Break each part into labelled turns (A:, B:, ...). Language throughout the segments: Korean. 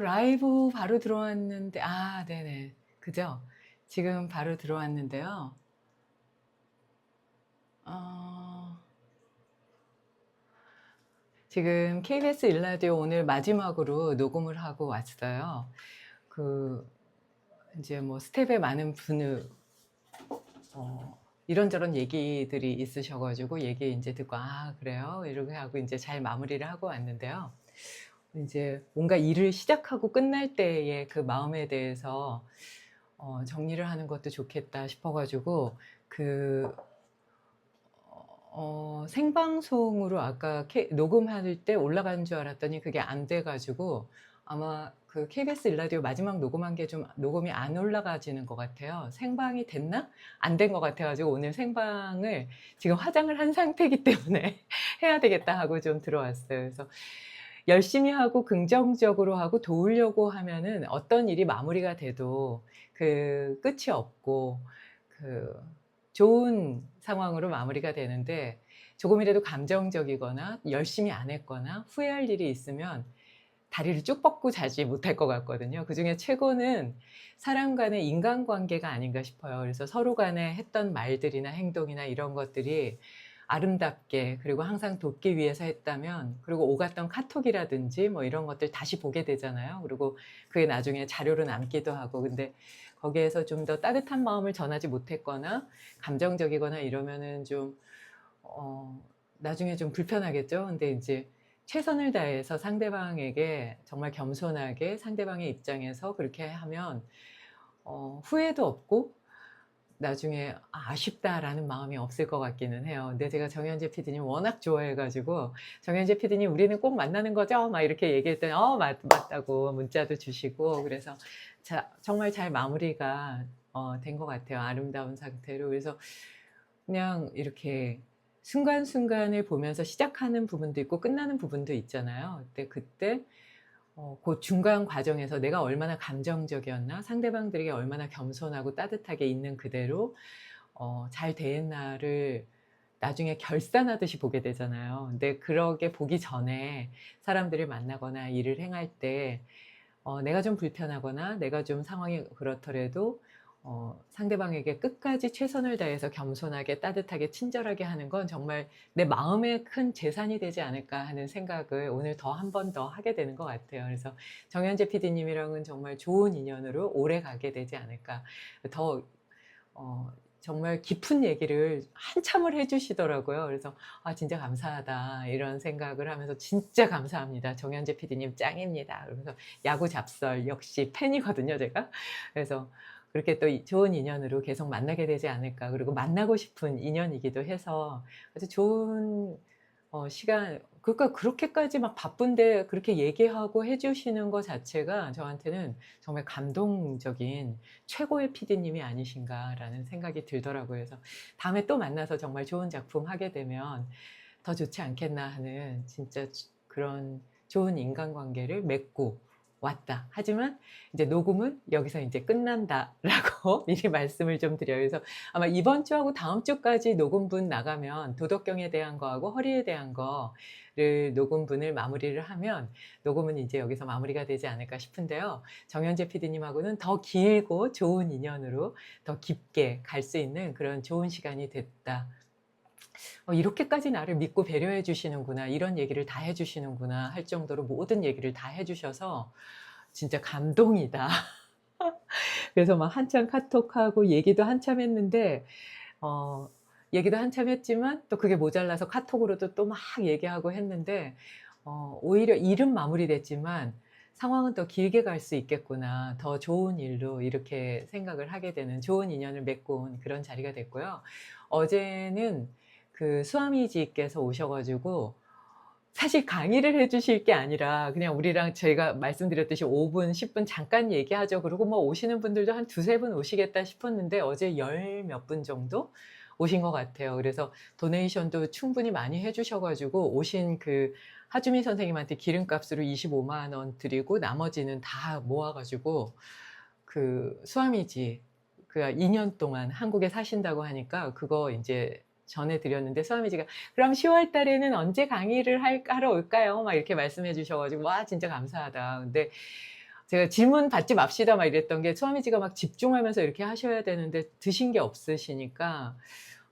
A: 라이브 바로 들어왔는데, 네네. 그죠? 지금 바로 들어왔는데요. 어, 지금 KBS 일라디오 오늘 마지막으로 녹음을 하고 왔어요. 그, 이제 뭐 스텝에 많은 분을, 이런저런 얘기들이 있으셔가지고 얘기 이제 듣고, 그래요? 이렇게 하고 이제 잘 마무리를 하고 왔는데요. 이제 뭔가 일을 시작하고 끝날 때의 그 마음에 대해서 정리를 하는 것도 좋겠다 싶어가지고 그 생방송으로 아까 녹음할 때 올라간 줄 알았더니 그게 안 돼가지고 아마 그 KBS 일라디오 마지막 녹음한 게 좀 녹음이 안 올라가지는 것 같아요. 생방이 됐나? 안 된 것 같아가지고 오늘 생방을 지금 화장을 한 상태이기 때문에 해야 되겠다 하고 좀 들어왔어요. 그래서 열심히 하고 긍정적으로 하고 도우려고 하면은 어떤 일이 마무리가 돼도 그 끝이 없고 그 좋은 상황으로 마무리가 되는데 조금이라도 감정적이거나 열심히 안 했거나 후회할 일이 있으면 다리를 쭉 뻗고 자지 못할 것 같거든요. 그 중에 최고는 사람 간의 인간관계가 아닌가 싶어요. 그래서 서로 간에 했던 말들이나 행동이나 이런 것들이 아름답게 그리고 항상 돕기 위해서 했다면 그리고 오갔던 카톡이라든지 뭐 이런 것들 다시 보게 되잖아요. 그리고 그게 나중에 자료로 남기도 하고 근데 거기에서 좀 더 따뜻한 마음을 전하지 못했거나 감정적이거나 이러면은 좀 나중에 좀 불편하겠죠. 근데 이제 최선을 다해서 상대방에게 정말 겸손하게 상대방의 입장에서 그렇게 하면 후회도 없고 나중에 아쉽다라는 마음이 없을 것 같기는 해요. 근데 제가 정현재 PD님 워낙 좋아해가지고 정현재 PD님 우리는 꼭 만나는 거죠? 막 이렇게 얘기했더니 맞다고 문자도 주시고 그래서 정말 잘 마무리가 된 것 같아요. 아름다운 상태로. 그래서 그냥 이렇게 순간순간을 보면서 시작하는 부분도 있고 끝나는 부분도 있잖아요. 그때 그 중간 과정에서 내가 얼마나 감정적이었나, 상대방들에게 얼마나 겸손하고 따뜻하게 있는 그대로 잘 대했나를 나중에 결산하듯이 보게 되잖아요. 근데 그러게 보기 전에 사람들을 만나거나 일을 행할 때 내가 좀 불편하거나 내가 좀 상황이 그렇더라도 상대방에게 끝까지 최선을 다해서 겸손하게 따뜻하게 친절하게 하는 건 정말 내 마음의 큰 재산이 되지 않을까 하는 생각을 오늘 더 한 번 더 하게 되는 것 같아요. 그래서 정현재 PD님이랑은 정말 좋은 인연으로 오래 가게 되지 않을까. 더 정말 깊은 얘기를 한참을 해주시더라고요. 그래서 진짜 감사하다 이런 생각을 하면서 진짜 감사합니다. 정현재 PD님 짱입니다. 그러면서 야구 잡설 역시 팬이거든요, 제가. 그래서 그렇게 또 좋은 인연으로 계속 만나게 되지 않을까. 그리고 만나고 싶은 인연이기도 해서 아주 좋은 시간, 그러니까 그렇게까지 막 바쁜데 그렇게 얘기하고 해주시는 것 자체가 저한테는 정말 감동적인 최고의 PD님이 아니신가라는 생각이 들더라고요. 그래서 다음에 또 만나서 정말 좋은 작품 하게 되면 더 좋지 않겠나 하는 진짜 그런 좋은 인간관계를 맺고 왔다. 하지만 이제 녹음은 여기서 이제 끝난다라고 미리 말씀을 좀 드려요. 그래서 아마 이번 주하고 다음 주까지 녹음분 나가면 도덕경에 대한 거하고 허리에 대한 거를 녹음분을 마무리를 하면 녹음은 이제 여기서 마무리가 되지 않을까 싶은데요. 정현재 PD님하고는 더 길고 좋은 인연으로 더 깊게 갈 수 있는 그런 좋은 시간이 됐다. 이렇게까지 나를 믿고 배려해 주시는구나, 이런 얘기를 다 해주시는구나 할 정도로 모든 얘기를 다 해주셔서 진짜 감동이다. 그래서 막 한참 카톡하고 얘기도 한참 했는데 어, 얘기도 한참 했지만 또 그게 모자라서 카톡으로도 또 막 얘기하고 했는데 오히려 일은 마무리됐지만 상황은 더 길게 갈 수 있겠구나. 더 좋은 일로 이렇게 생각을 하게 되는 좋은 인연을 맺고 온 그런 자리가 됐고요. 어제는 그 수아미지께서 오셔가지고 사실 강의를 해주실 게 아니라 그냥 우리랑 저희가 말씀드렸듯이 5분, 10분 잠깐 얘기하죠. 그리고 뭐 오시는 분들도 한 두세 분 오시겠다 싶었는데 어제 열 몇 분 정도 오신 것 같아요. 그래서 도네이션도 충분히 많이 해주셔가지고 오신 그 하주미 선생님한테 기름값으로 25만 원 드리고 나머지는 다 모아가지고 그 수아미지 그 2년 동안 한국에 사신다고 하니까 그거 이제 전해드렸는데 수아미지가 그럼 10월 달에는 언제 강의를 하러 올까요? 막 이렇게 말씀해 주셔가지고 와 진짜 감사하다. 근데 제가 질문 받지 맙시다 막 이랬던 게 스와미지가 막 집중하면서 이렇게 하셔야 되는데 드신 게 없으시니까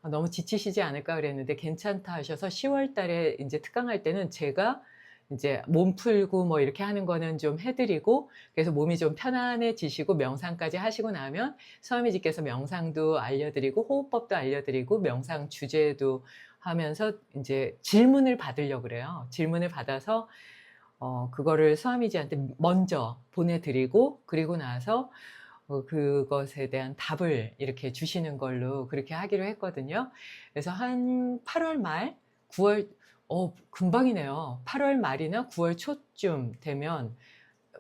A: 너무 지치시지 않을까 그랬는데 괜찮다 하셔서 10월 달에 이제 특강할 때는 제가 이제 몸 풀고 뭐 이렇게 하는 거는 좀 해드리고 그래서 몸이 좀 편안해지시고 명상까지 하시고 나면 스와미지께서 명상도 알려드리고 호흡법도 알려드리고 명상 주제도 하면서 이제 질문을 받으려고 그래요. 질문을 받아서 그거를 스와미지한테 먼저 보내드리고 그리고 나서 그것에 대한 답을 이렇게 주시는 걸로 그렇게 하기로 했거든요. 그래서 한 8월 말, 9월, 금방이네요. 8월 말이나 9월 초쯤 되면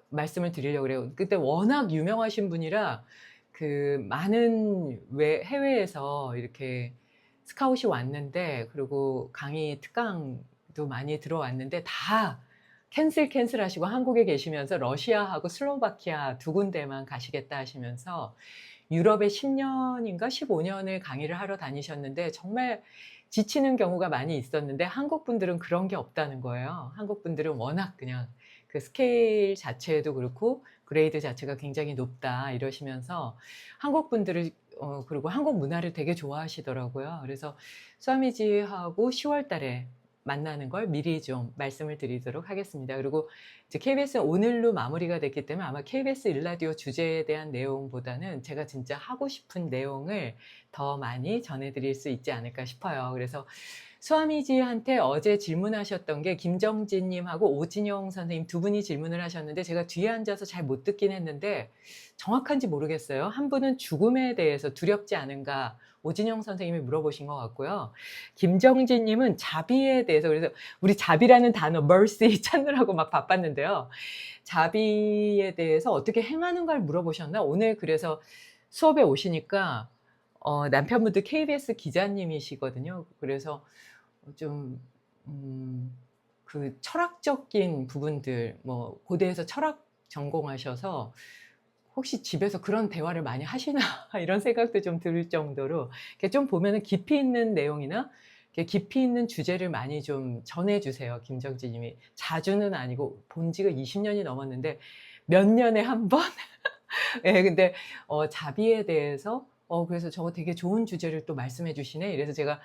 A: 말씀을 드리려고 그래요. 그때 워낙 유명하신 분이라 그 많은 해외에서 이렇게 스카웃이 왔는데 그리고 강의 특강도 많이 들어왔는데 다 캔슬 하시고 한국에 계시면서 러시아하고 슬로바키아 두 군데만 가시겠다 하시면서 유럽에 10년인가 15년을 강의를 하러 다니셨는데 정말 지치는 경우가 많이 있었는데 한국 분들은 그런 게 없다는 거예요. 한국 분들은 워낙 그냥 그 스케일 자체도 그렇고 그레이드 자체가 굉장히 높다 이러시면서 한국 분들을 그리고 한국 문화를 되게 좋아하시더라고요. 그래서 스와미지하고 10월 달에 만나는 걸 미리 좀 말씀을 드리도록 하겠습니다. 그리고 이제 KBS는 오늘로 마무리가 됐기 때문에 아마 KBS 일라디오 주제에 대한 내용보다는 제가 진짜 하고 싶은 내용을 더 많이 전해드릴 수 있지 않을까 싶어요. 그래서 스와미지한테 어제 질문하셨던 게 김정진님하고 오진영 선생님 두 분이 질문을 하셨는데 제가 뒤에 앉아서 잘 못 듣긴 했는데 정확한지 모르겠어요. 한 분은 죽음에 대해서 두렵지 않은가 오진영 선생님이 물어보신 것 같고요. 김정진님은 자비에 대해서 그래서 우리 자비라는 단어 mercy 찾느라고 막 바빴는데요. 자비에 대해서 어떻게 행하는가를 물어보셨나? 오늘 그래서 수업에 오시니까 남편분도 KBS 기자님이시거든요. 그래서 좀 그 철학적인 부분들 뭐 고대에서 철학 전공하셔서 혹시 집에서 그런 대화를 많이 하시나 이런 생각도 좀 들 정도로 좀 보면은 깊이 있는 내용이나 깊이 있는 주제를 많이 좀 전해주세요. 김정진 님이. 자주는 아니고 본 지가 20년이 넘었는데 몇 년에 한 번? 예, 근데 자비에 대해서 그래서 저거 되게 좋은 주제를 또 말씀해 주시네. 이래서 제가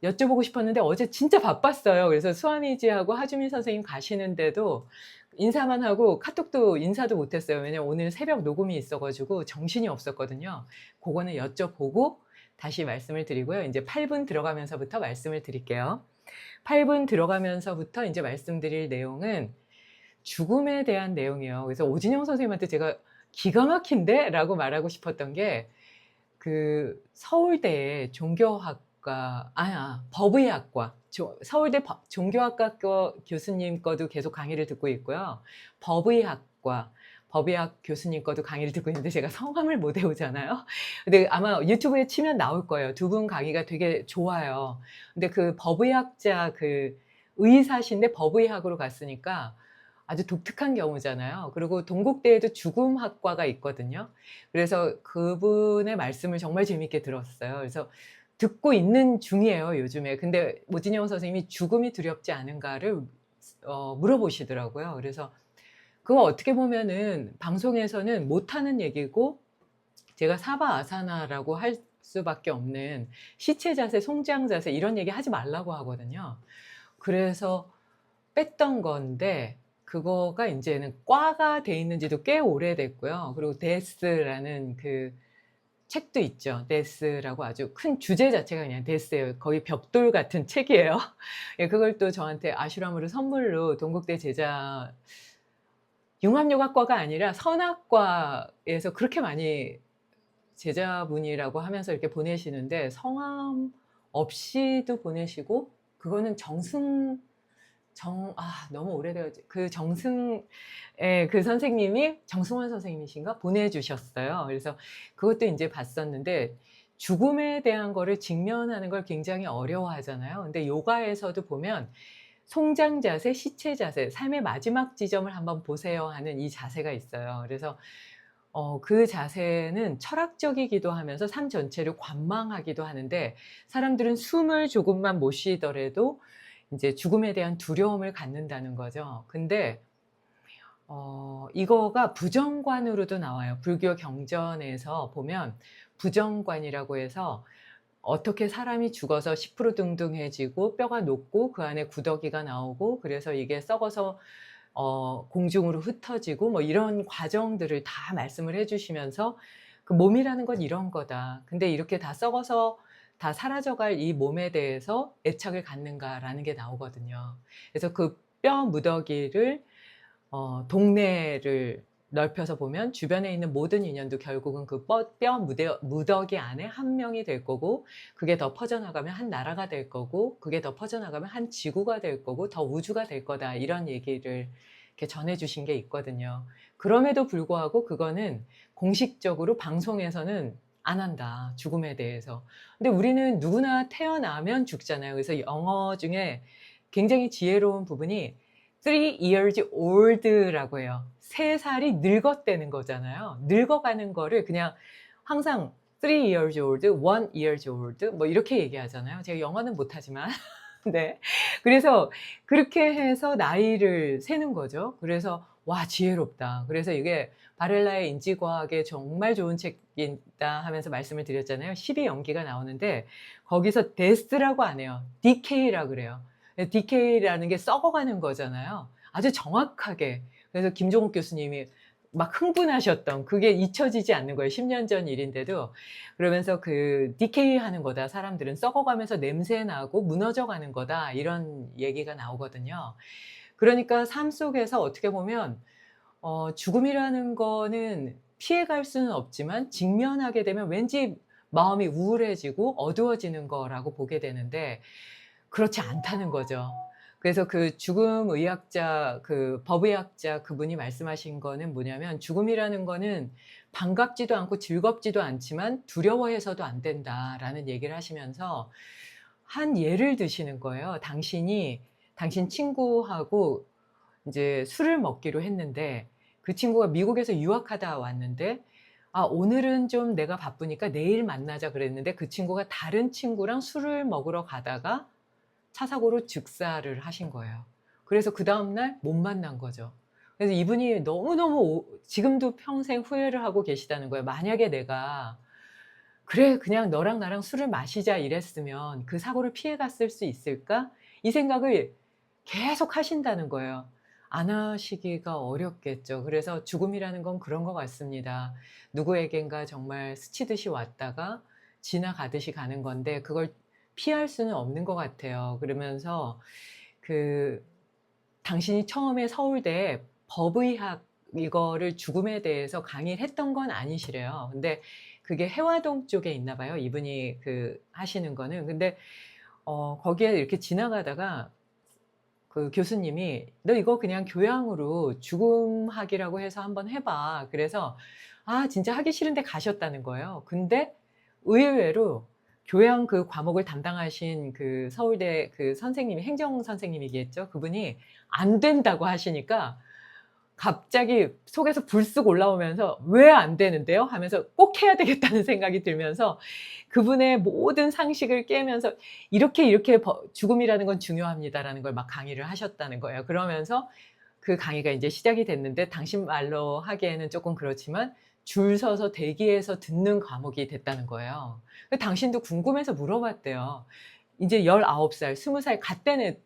A: 여쭤보고 싶었는데 어제 진짜 바빴어요. 그래서 수아미지하고 하주민 선생님 가시는데도 인사만 하고 카톡도 인사도 못했어요. 왜냐면 오늘 새벽 녹음이 있어가지고 정신이 없었거든요. 그거는 여쭤보고 다시 말씀을 드리고요. 이제 8분 들어가면서부터 말씀을 드릴게요. 8분 들어가면서부터 이제 말씀드릴 내용은 죽음에 대한 내용이에요. 그래서 오진영 선생님한테 제가 기가 막힌데? 라고 말하고 싶었던 게 그 서울대에 법의학과 서울대 종교학과 교수님 거도 계속 강의를 듣고 있고요. 법의학 교수님 거도 강의를 듣고 있는데 제가 성함을 못 외우잖아요. 근데 아마 유튜브에 치면 나올 거예요. 두 분 강의가 되게 좋아요. 근데 그 법의학자 그 의사신데 법의학으로 갔으니까 아주 독특한 경우잖아요. 그리고 동국대에도 죽음학과가 있거든요. 그래서 그분의 말씀을 정말 재밌게 들었어요. 그래서 듣고 있는 중이에요, 요즘에. 근데 오진영 선생님이 죽음이 두렵지 않은가를 물어보시더라고요. 그래서 그거 어떻게 보면은 방송에서는 못하는 얘기고 제가 사바 아사나라고 할 수밖에 없는 시체 자세, 송장 자세 이런 얘기 하지 말라고 하거든요. 그래서 뺐던 건데 그거가 이제는 과가 돼 있는지도 꽤 오래됐고요. 그리고 데스라는 그 책도 있죠. 데스라고 아주 큰 주제 자체가 그냥 데스예요. 거의 벽돌 같은 책이에요. 예, 그걸 또 저한테 아슈람으로 선물로 동국대 제자 융합요가과가 아니라 선악과에서 그렇게 많이 제자분이라고 하면서 이렇게 보내시는데 성함 없이도 보내시고 그거는 너무 오래돼가지고 그 정승의 그 선생님이 정승환 선생님이신가 보내주셨어요. 그래서 그것도 이제 봤었는데 죽음에 대한 거를 직면하는 걸 굉장히 어려워하잖아요. 근데 요가에서도 보면 송장 자세, 시체 자세, 삶의 마지막 지점을 한번 보세요 하는 이 자세가 있어요. 그래서 그 자세는 철학적이기도 하면서 삶 전체를 관망하기도 하는데 사람들은 숨을 조금만 못 쉬더라도 이제 죽음에 대한 두려움을 갖는다는 거죠. 근데 이거가 부정관으로도 나와요. 불교 경전에서 보면 부정관이라고 해서 어떻게 사람이 죽어서 시푸르둥둥해지고 뼈가 녹고 그 안에 구더기가 나오고 그래서 이게 썩어서 공중으로 흩어지고 뭐 이런 과정들을 다 말씀을 해 주시면서 그 몸이라는 건 이런 거다. 근데 이렇게 다 썩어서 다 사라져갈 이 몸에 대해서 애착을 갖는가라는 게 나오거든요. 그래서 그 뼈 무더기를 동네를 넓혀서 보면 주변에 있는 모든 인연도 결국은 그 뼈 무더기 안에 한 명이 될 거고, 그게 더 퍼져나가면 한 나라가 될 거고, 그게 더 퍼져나가면 한 지구가 될 거고, 더 우주가 될 거다. 이런 얘기를 이렇게 전해주신 게 있거든요. 그럼에도 불구하고 그거는 공식적으로 방송에서는 안 한다. 죽음에 대해서. 근데 우리는 누구나 태어나면 죽잖아요. 그래서 영어 중에 굉장히 지혜로운 부분이 3 years old라고 해요. 3살이 늙었다는 거잖아요. 늙어가는 거를 그냥 항상 3 years old, 1 years old 뭐 이렇게 얘기하잖아요. 제가 영어는 못하지만 네. 그래서 그렇게 해서 나이를 세는 거죠. 그래서 와 지혜롭다. 그래서 이게 바렐라의 인지과학에 정말 좋은 책이다 하면서 말씀을 드렸잖아요. 12연기가 나오는데 거기서 데스라고 안 해요. 디케이라고 그래요. 디케이라는 게 썩어가는 거잖아요. 아주 정확하게. 그래서 김종욱 교수님이 막 흥분하셨던 그게 잊혀지지 않는 거예요. 10년 전 일인데도. 그러면서 그 디케이 하는 거다. 사람들은 썩어가면서 냄새 나고 무너져 가는 거다. 이런 얘기가 나오거든요. 그러니까 삶 속에서 어떻게 보면 죽음이라는 거는 피해갈 수는 없지만 직면하게 되면 왠지 마음이 우울해지고 어두워지는 거라고 보게 되는데 그렇지 않다는 거죠. 그래서 그 죽음 의학자, 그 법의학자 그분이 말씀하신 거는 뭐냐면 죽음이라는 거는 반갑지도 않고 즐겁지도 않지만 두려워해서도 안 된다라는 얘기를 하시면서 한 예를 드시는 거예요. 당신 친구하고 이제 술을 먹기로 했는데 그 친구가 미국에서 유학하다 왔는데 오늘은 좀 내가 바쁘니까 내일 만나자 그랬는데 그 친구가 다른 친구랑 술을 먹으러 가다가 차 사고로 즉사를 하신 거예요. 그래서 그 다음날 못 만난 거죠. 그래서 이분이 너무너무 지금도 평생 후회를 하고 계시다는 거예요. 만약에 내가 그래 그냥 너랑 나랑 술을 마시자 이랬으면 그 사고를 피해 갔을 수 있을까? 이 생각을 계속 하신다는 거예요. 안 하시기가 어렵겠죠. 그래서 죽음이라는 건 그런 것 같습니다. 누구에겐가 정말 스치듯이 왔다가 지나가듯이 가는 건데 그걸 피할 수는 없는 것 같아요. 그러면서 그 당신이 처음에 서울대에 법의학 이거를 죽음에 대해서 강의를 했던 건 아니시래요. 근데 그게 해화동 쪽에 있나 봐요. 이분이 그 하시는 거는. 근데 거기에 이렇게 지나가다가 그 교수님이 너 이거 그냥 교양으로 죽음학이라고 해서 한번 해봐. 그래서 진짜 하기 싫은데 가셨다는 거예요. 근데 의외로 교양 그 과목을 담당하신 그 서울대 그 선생님이 행정 선생님이겠죠. 그분이 안 된다고 하시니까 갑자기 속에서 불쑥 올라오면서 왜 안 되는데요? 하면서 꼭 해야 되겠다는 생각이 들면서 그분의 모든 상식을 깨면서 이렇게 죽음이라는 건 중요합니다라는 걸 막 강의를 하셨다는 거예요. 그러면서 그 강의가 이제 시작이 됐는데 당신 말로 하기에는 조금 그렇지만 줄 서서 대기해서 듣는 과목이 됐다는 거예요. 당신도 궁금해서 물어봤대요. 이제 19살, 20살 갓때는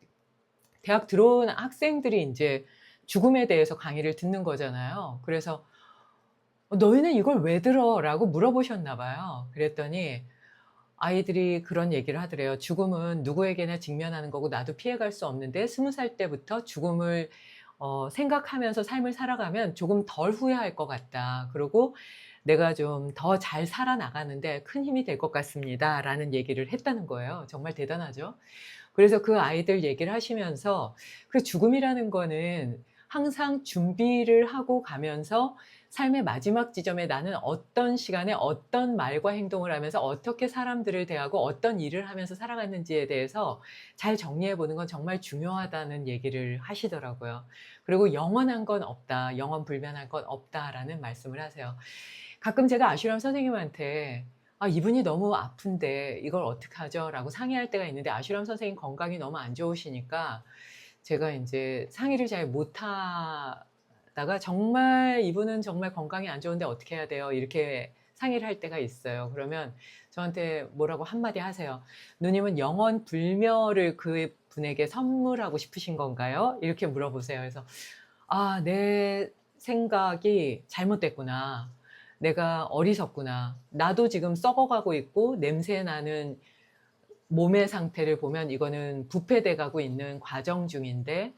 A: 대학 들어온 학생들이 이제 죽음에 대해서 강의를 듣는 거잖아요. 그래서 너희는 이걸 왜 들어? 라고 물어보셨나 봐요. 그랬더니 아이들이 그런 얘기를 하더래요. 죽음은 누구에게나 직면하는 거고 나도 피해갈 수 없는데 20살 때부터 죽음을 생각하면서 삶을 살아가면 조금 덜 후회할 것 같다. 그리고 내가 좀 더 잘 살아나가는데 큰 힘이 될 것 같습니다. 라는 얘기를 했다는 거예요. 정말 대단하죠? 그래서 그 아이들 얘기를 하시면서 그 죽음이라는 거는 항상 준비를 하고 가면서 삶의 마지막 지점에 나는 어떤 시간에 어떤 말과 행동을 하면서 어떻게 사람들을 대하고 어떤 일을 하면서 살아갔는지에 대해서 잘 정리해 보는 건 정말 중요하다는 얘기를 하시더라고요. 그리고 영원한 건 없다. 영원 불변할 건 없다라는 말씀을 하세요. 가끔 제가 아슈람 선생님한테 이분이 너무 아픈데 이걸 어떡하죠? 라고 상의할 때가 있는데 아슈람 선생님 건강이 너무 안 좋으시니까 제가 이제 상의를 잘 못하는 다가 정말 "이분은 정말 건강이 안 좋은데 어떻게 해야 돼요?" 이렇게 상의를 할 때가 있어요. 그러면 저한테 뭐라고 한마디 하세요. "누님은 영원 불멸을 그분에게 선물하고 싶으신 건가요?" 이렇게 물어보세요. 그래서 '아 내 생각이 잘못됐구나. 내가 어리석구나. 나도 지금 썩어가고 있고 냄새 나는 몸의 상태를 보면 이거는 부패돼 가고 있는 과정 중인데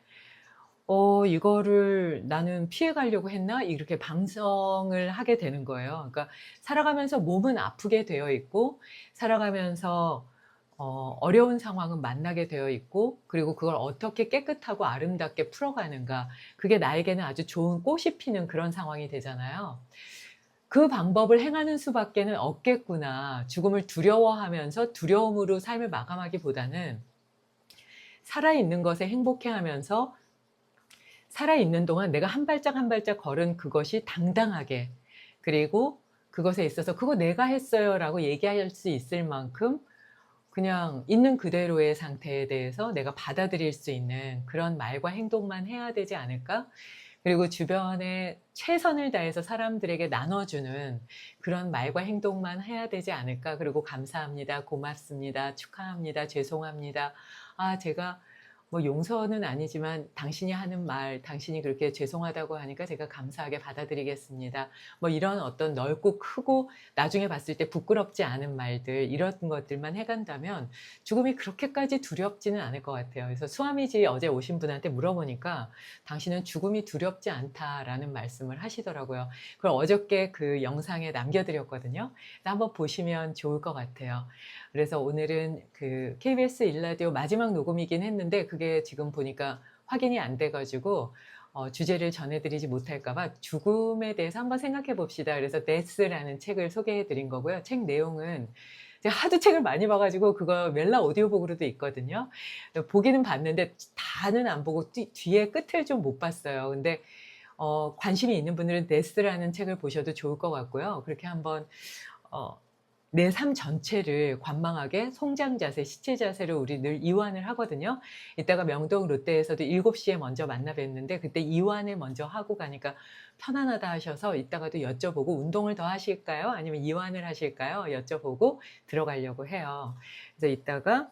A: 이거를 '나는 피해 가려고 했나?' 이렇게 반성을 하게 되는 거예요. 그러니까 살아가면서 몸은 아프게 되어 있고 살아가면서 어려운 상황은 만나게 되어 있고 그리고 그걸 어떻게 깨끗하고 아름답게 풀어가는가 그게 나에게는 아주 좋은 꽃이 피는 그런 상황이 되잖아요. 그 방법을 행하는 수밖에는 없겠구나. 죽음을 두려워하면서 두려움으로 삶을 마감하기보다는 살아있는 것에 행복해하면서 살아있는 동안 내가 한 발짝 한 발짝 걸은 그것이 당당하게 그리고 그것에 있어서 "그거 내가 했어요."라고 얘기할 수 있을 만큼 그냥 있는 그대로의 상태에 대해서 내가 받아들일 수 있는 그런 말과 행동만 해야 되지 않을까? 그리고 주변에 최선을 다해서 사람들에게 나눠주는 그런 말과 행동만 해야 되지 않을까? 그리고 "감사합니다. 고맙습니다. 축하합니다. 죄송합니다. 아 제가 뭐 용서는 아니지만 당신이 하는 말, 당신이 그렇게 죄송하다고 하니까 제가 감사하게 받아들이겠습니다." 뭐 이런 어떤 넓고 크고 나중에 봤을 때 부끄럽지 않은 말들 이런 것들만 해 간다면 죽음이 그렇게까지 두렵지는 않을 것 같아요. 그래서 수아미지 어제 오신 분한테 물어보니까 "당신은 죽음이 두렵지 않다."라는 말씀을 하시더라고요. 그걸 어저께 그 영상에 남겨 드렸거든요. 한번 보시면 좋을 것 같아요. 그래서 오늘은 그 KBS 일라디오 마지막 녹음이긴 했는데 그게 지금 보니까 확인이 안 돼 가지고 주제를 전해 드리지 못할까 봐 죽음에 대해서 한번 생각해 봅시다. 그래서 데스라는 책을 소개해 드린 거고요. 책 내용은 제가 하도 책을 많이 봐 가지고 그거 멜라 오디오북으로도 있거든요. 보기는 봤는데 다는 안 보고 뒤에 끝을 좀 못 봤어요. 근데 관심이 있는 분들은 데스라는 책을 보셔도 좋을 것 같고요. 그렇게 한번 어 내 삶 전체를 관망하게 송장 자세, 시체 자세로 우리 늘 이완을 하거든요. 이따가 명동 롯데에서도 7시에 먼저 만나 뵙는데 그때 이완을 먼저 하고 가니까 편안하다 하셔서 이따가도 여쭤보고 "운동을 더 하실까요? 아니면 이완을 하실까요?" 여쭤보고 들어가려고 해요. 그래서 이따가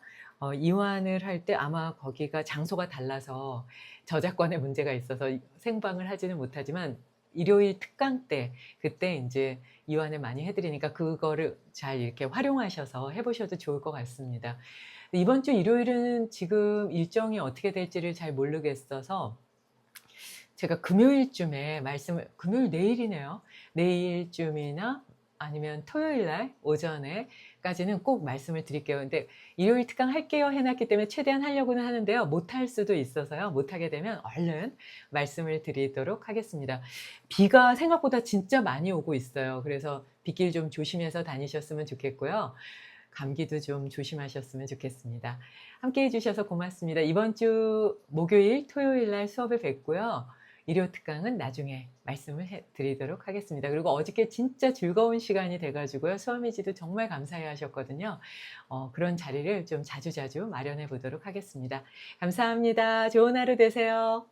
A: 이완을 할 때 아마 거기가 장소가 달라서 저작권에 문제가 있어서 생방을 하지는 못하지만 일요일 특강 때 그때 인제 이완을 많이 해 드리니까 그거를 잘 이렇게 활용하셔서 해 보셔도 좋을 것 같습니다. 이번 주 일요일은 지금 일정이 어떻게 될지를 잘 모르겠어서 제가 금요일쯤에 말씀을 금요일 내일이네요. 내일쯤이나 아니면 토요일 날 오전에까지는 꼭 말씀을 드릴게요. 근데 "일요일 특강 할게요." 해 놨기 때문에 최대한 하려고는 하는데요. 못할 수도 있어서요. 못하게 되면 얼른 말씀을 드리도록 하겠습니다. 비가 생각보다 진짜 많이 오고 있어요. 그래서 빗길 좀 조심해서 다니셨으면 좋겠고요. 감기도 좀 조심하셨으면 좋겠습니다. 함께 해 주셔서 고맙습니다. 이번 주 목요일, 토요일 날 수업을 뵙고요. 일요 특강은 나중에 말씀을 해 드리도록 하겠습니다. 그리고 어저께 진짜 즐거운 시간이 돼 가지고요. 수아미지도 정말 감사해 하셨거든요. 그런 자리를 좀 자주자주 마련해 보도록 하겠습니다. 감사합니다. 좋은 하루 되세요.